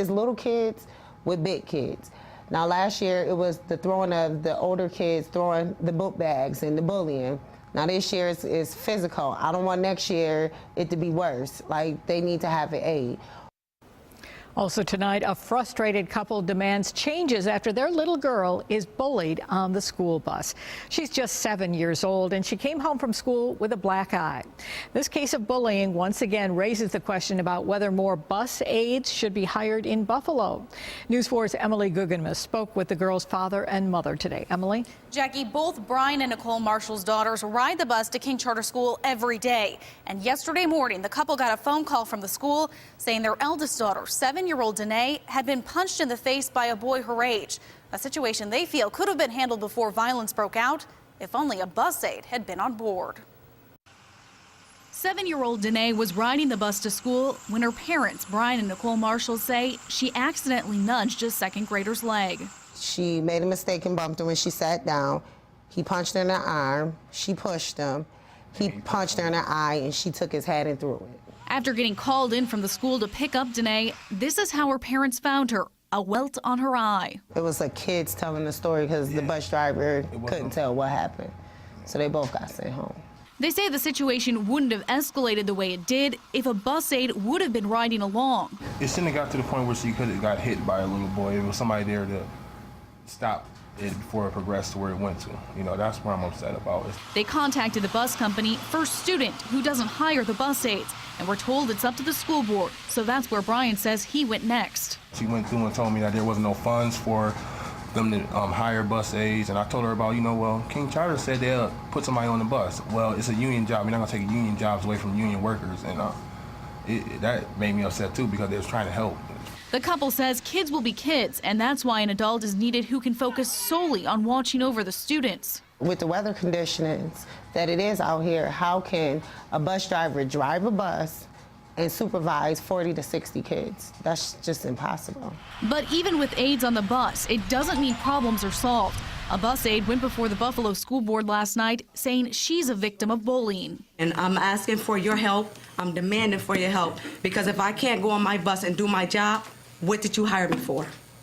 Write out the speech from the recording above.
it's little kids with big kids. Now last year it was the throwing of the older kids throwing the book bags and the bullying. Now this year is physical. I don't want next year it to be worse. Like, they need to have an aid. Also tonight, a frustrated couple demands changes after their little girl is bullied on the school bus. She's just 7 years old and she came home from school with a black eye. This case of bullying once again raises the question about whether more bus aides should be hired in Buffalo. News 4's Emily Guggenmuth spoke with the girl's father and mother today. Emily? Jackie, both Brian and Nicole Marshall's daughters ride the bus to King Charter School every day. And yesterday morning, the couple got a phone call from the school saying their eldest daughter, 7-year-old Danae, had been punched in the face by a boy her age. A situation they feel could have been handled before violence broke out if only a bus aide had been on board. 7-year-old Danae was riding the bus to school when her parents, Brian and Nicole Marshall, say she accidentally nudged a second grader's leg. She made a mistake and bumped her when she sat down. He punched her in the arm. She pushed him. He punched her in the eye, and she took his hat and threw it. After getting called in from the school to pick up Danae, this is how her parents found her, a welt on her eye. It was like kids telling the story because the bus driver couldn't tell what happened. So they both got sent home. They say the situation wouldn't have escalated the way it did if a bus aide would have been riding along. It shouldn't have got to the point where she could have got hit by a little boy. It was somebody there to stop it before it progressed to where it went to. You know, that's what I'm upset about. They contacted the bus company, First Student, who doesn't hire the bus aides, and were told it's up to the school board. So that's where Brian says he went next. She went through and told me that there wasn't no funds for them to hire bus aides, and I told her about, well, King Charter said they'll put somebody on the bus. Well, it's a union job. You're not gonna take union jobs away from union workers, and that made me upset too because they was trying to help. The couple says kids will be kids, and that's why an adult is needed who can focus solely on watching over the students. With the weather conditions that it is out here, how can a bus driver drive a bus and supervise 40 to 60 kids? That's just impossible. But even with aides on the bus, it doesn't mean problems are solved. A bus aide went before the Buffalo School Board last night saying she's a victim of bullying. And I'm asking for your help. I'm demanding for your help, because if I can't go on my bus and do my job, what did you hire me for?